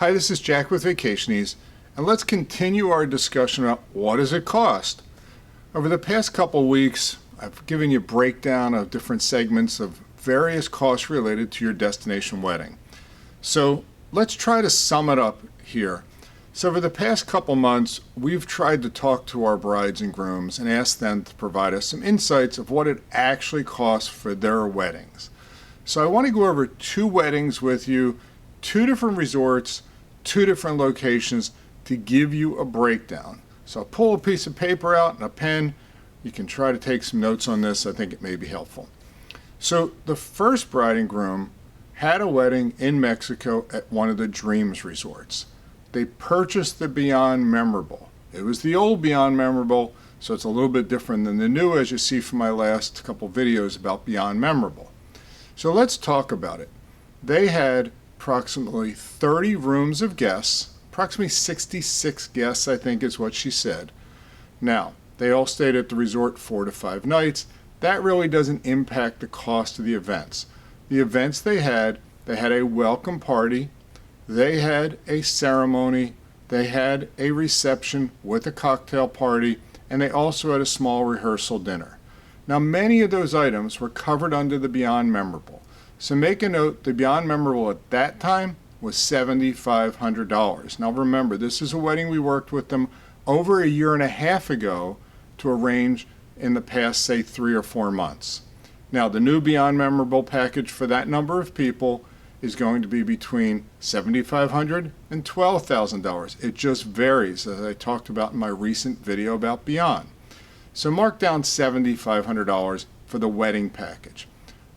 Hi, this is Jack with Vacationies, and let's continue our discussion about what does it cost. Over the past couple weeks, I've given you a breakdown of different segments of various costs related to your destination wedding. So let's try to sum it up here. So over the past couple months, we've tried to talk to our brides and grooms and ask them to provide us some insights of what it actually costs for their weddings. So I want to go over 2 weddings with you, 2 different resorts, 2 different locations to give you a breakdown. So I'll pull a piece of paper out and a pen. You can try to take some notes on this. I think it may be helpful. So the first bride and groom had a wedding in Mexico at one of the Dreams resorts. They purchased the Beyond Memorable. It was the old Beyond Memorable, so it's a little bit different than the new, as you see from my last couple videos about Beyond Memorable. So let's talk about it. They had approximately 30 rooms of guests, approximately 66 guests, I think is what she said. Now, they all stayed at the resort 4 to 5 nights. That really doesn't impact the cost of the events. The events they had a welcome party, they had a ceremony, they had a reception with a cocktail party, and they also had a small rehearsal dinner. Now, many of those items were covered under the Beyond Memorable. So make a note, the Beyond Memorable at that time was $7,500. Now remember, this is a wedding we worked with them over a year and a half ago to arrange in the past, say, 3 or 4 months. Now the new Beyond Memorable package for that number of people is going to be between $7,500 and $12,000. It just varies, as I talked about in my recent video about Beyond. So mark down $7,500 for the wedding package.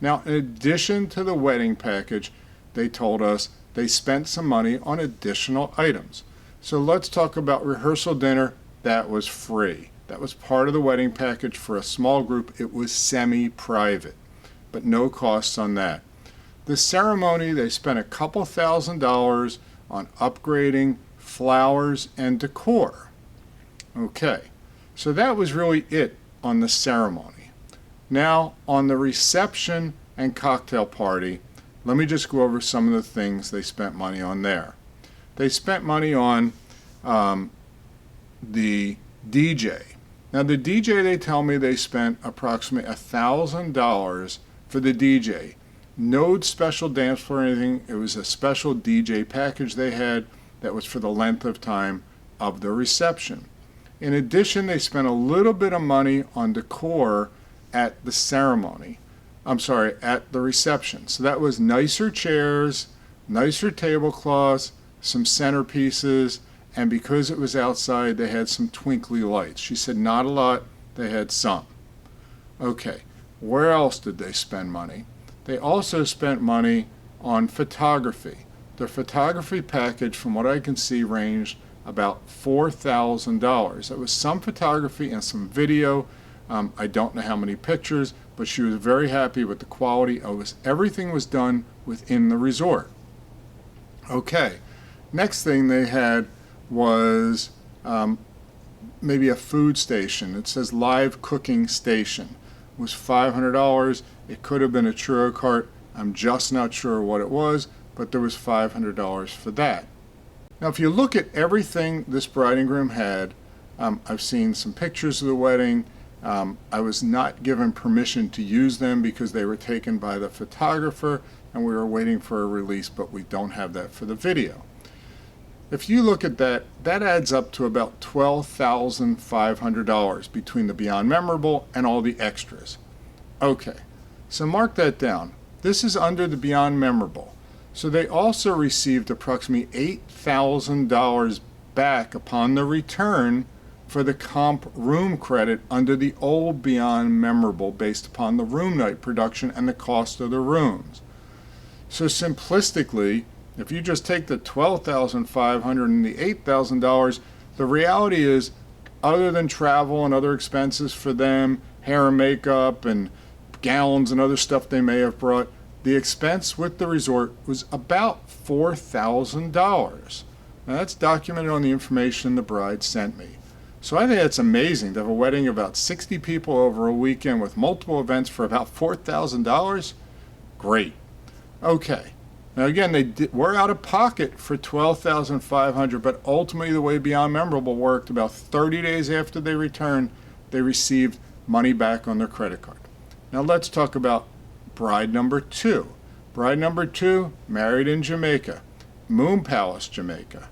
Now, in addition to the wedding package, they told us they spent some money on additional items. So let's talk about rehearsal dinner. That was free. That was part of the wedding package for a small group. It was semi-private, but no costs on that. The ceremony, they spent a couple $1,000s on upgrading flowers and decor. Okay, so that was really it on the ceremony. Now, on the reception and cocktail party, let me just go over some of the things they spent money on there. They spent money on the DJ. Now, the DJ, they tell me they spent approximately $1,000 for the DJ. No special dance floor or anything. It was a special DJ package they had that was for the length of time of the reception. In addition, they spent a little bit of money on decor at the ceremony. At the reception. So that was nicer chairs, nicer tablecloths, some centerpieces, and because it was outside, they had some twinkly lights. She said not a lot, they had some. Okay, where else did they spend money? They also spent money on photography. The photography package, from what I can see, ranged about $4,000. That was some photography and some video. I don't know how many pictures, but she was very happy with the quality of it. Everything was done within the resort. Okay, next thing they had was maybe a food station. It says live cooking station. It was $500. It could have been a churro cart. I'm just not sure what it was, but there was $500 for that. Now, if you look at everything this bride and groom had, I've seen some pictures of the wedding. I was not given permission to use them because they were taken by the photographer and we were waiting for a release, but we don't have that for the video. If you look at that, that adds up to about $12,500 between the Beyond Memorable and all the extras. Okay, so mark that down. This is under the Beyond Memorable. So they also received approximately $8,000 back upon the return for the comp room credit under the old Beyond Memorable based upon the room night production and the cost of the rooms. So simplistically, if you just take the $12,500 and the $8,000, the reality is, other than travel and other expenses for them, hair and makeup and gallons and other stuff they may have brought, the expense with the resort was about $4,000. Now that's documented on the information the bride sent me. So I think that's amazing to have a wedding of about 60 people over a weekend with multiple events for about $4,000. Great. Okay, Now again, were out of pocket for $12,500, but ultimately the way Beyond Memorable worked, about 30 days after they returned, they received money back on their credit card. Now let's talk about bride number 2. Bride number 2, married in Jamaica, Moon Palace, Jamaica.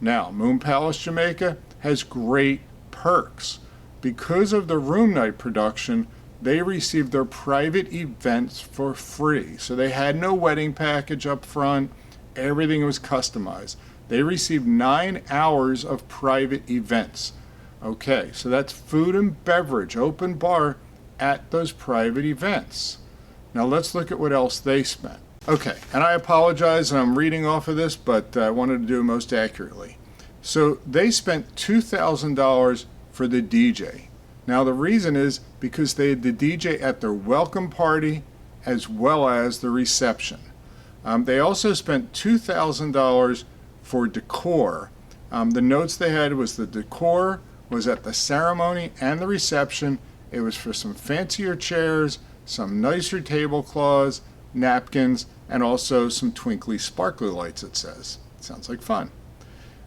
Now, Moon Palace, Jamaica has great perks. Because of the room night production, they received their private events for free. So they had no wedding package up front. Everything was customized. They received 9 hours of private events. Okay, so that's food and beverage, open bar at those private events. Now let's look at what else they spent. Okay, and I apologize, and I'm reading off of this, but I wanted to do it most accurately. So they spent $2,000 for the DJ. Now the reason is because they had the DJ at their welcome party as well as the reception. They also spent $2,000 for decor. The notes they had was the decor was at the ceremony and the reception. It was for some fancier chairs, some nicer tablecloths, napkins, and also some twinkly sparkly lights, it says. Sounds like fun.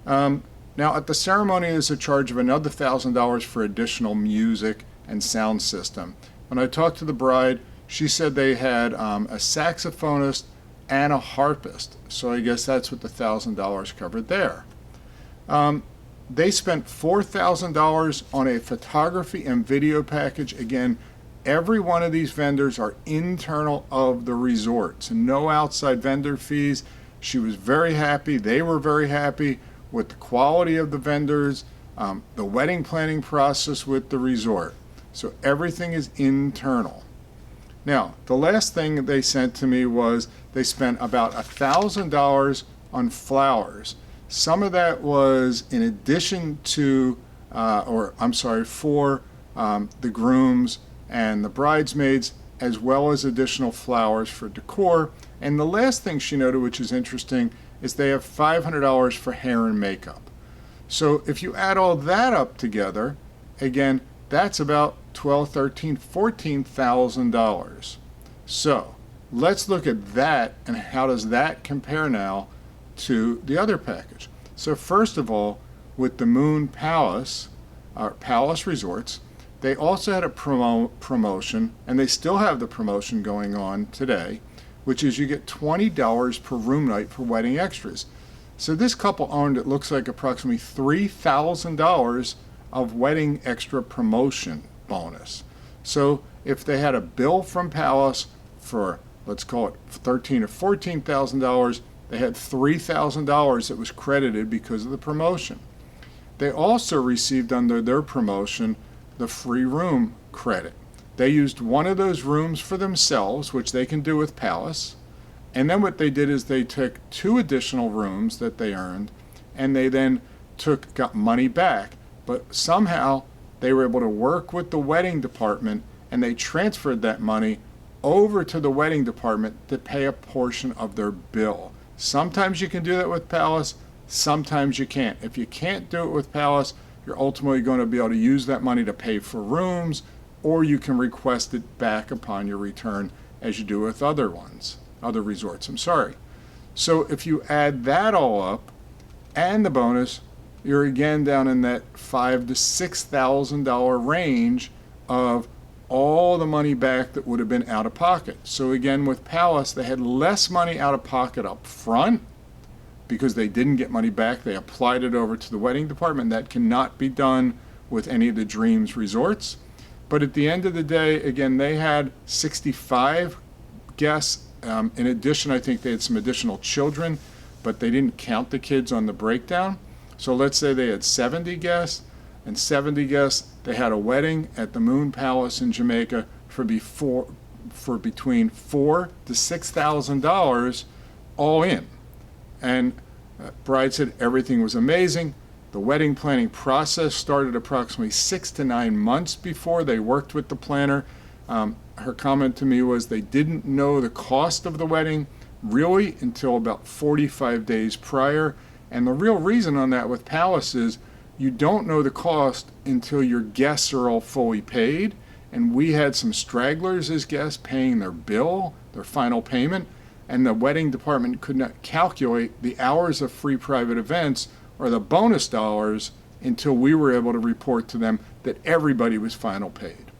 Now at the ceremony there's a charge of another $1,000 for additional music and sound system. When I talked to the bride, she said they had a saxophonist and a harpist. So I guess that's what the $1,000 covered there. They spent $4,000 on a photography and video package. Again, every one of these vendors are internal of the resort, so no outside vendor fees. She was very happy. They were very happy with the quality of the vendors, the wedding planning process with the resort. So everything is internal. Now, the last thing they sent to me was they spent about $1,000 on flowers. Some of that was in addition to, for the grooms and the bridesmaids, as well as additional flowers for decor. And the last thing she noted, which is interesting, is they have $500 for hair and makeup. So if you add all that up together, again, that's about $12,000, $13,000, $14,000. So let's look at that and how does that compare now to the other package. So first of all, with the Moon Palace, Palace Resorts, they also had a promotion, and they still have the promotion going on today, which is you get $20 per room night for wedding extras. So this couple earned, it looks like, approximately $3,000 of wedding extra promotion bonus. So if they had a bill from Palace for, let's call it $13,000 or $14,000, they had $3,000 that was credited because of the promotion. They also received under their promotion the free room credit. They used one of those rooms for themselves, which they can do with Palace, and then what they did is they took 2 additional rooms that they earned, and they then got money back. But somehow they were able to work with the wedding department, and they transferred that money over to the wedding department to pay a portion of their bill. Sometimes you can do that with Palace, sometimes you can't. If you can't do it with Palace, you're ultimately going to be able to use that money to pay for rooms, or you can request it back upon your return as you do with other resorts. So if you add that all up and the bonus, you're again down in that $5,000 to $6,000 range of all the money back that would have been out of pocket. So again, with Palace, they had less money out of pocket up front because they didn't get money back. They applied it over to the wedding department. That cannot be done with any of the Dreams resorts. But at the end of the day, again, they had 65 guests. In addition, I think they had some additional children, but they didn't count the kids on the breakdown. So let's say they had 70 guests, and 70 guests, they had a wedding at the Moon Palace in Jamaica for between $4,000 to $6,000 all in. And bride said everything was amazing. The wedding planning process started approximately 6 to 9 months before. They worked with the planner. Her comment to me was they didn't know the cost of the wedding really until about 45 days prior. And the real reason on that with Palace is you don't know the cost until your guests are all fully paid. And we had some stragglers as guests paying their bill, their final payment. and the wedding department could not calculate the hours of free private events or the bonus dollars until we were able to report to them that everybody was final paid.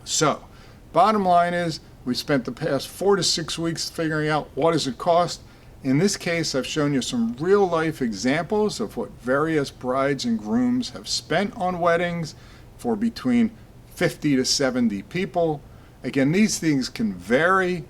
So, bottom line is, we spent the past 4 to 6 weeks figuring out what does it cost. In this case, I've shown you some real life examples of what various brides and grooms have spent on weddings for between 50 to 70 people. Again, these things can vary.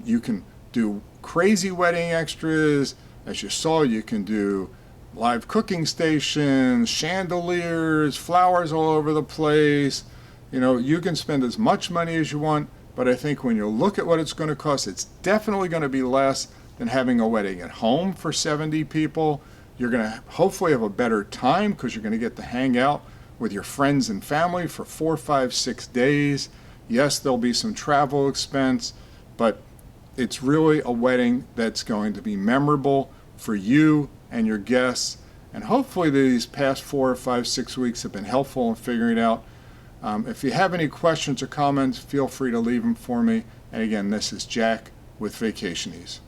You can do crazy wedding extras. As you saw, you can do live cooking stations, chandeliers, flowers all over the place. You can spend as much money as you want, but I think when you look at what it's going to cost, it's definitely going to be less than having a wedding at home for 70 people. You're going to hopefully have a better time because you're going to get to hang out with your friends and family for 4, 5, 6 days. Yes, there'll be some travel expense, but it's really a wedding that's going to be memorable for you and your guests. And hopefully these past 4 or 5, 6 weeks have been helpful in figuring it out. If you have any questions or comments, feel free to leave them for me. And again, this is Jack with Vacationies.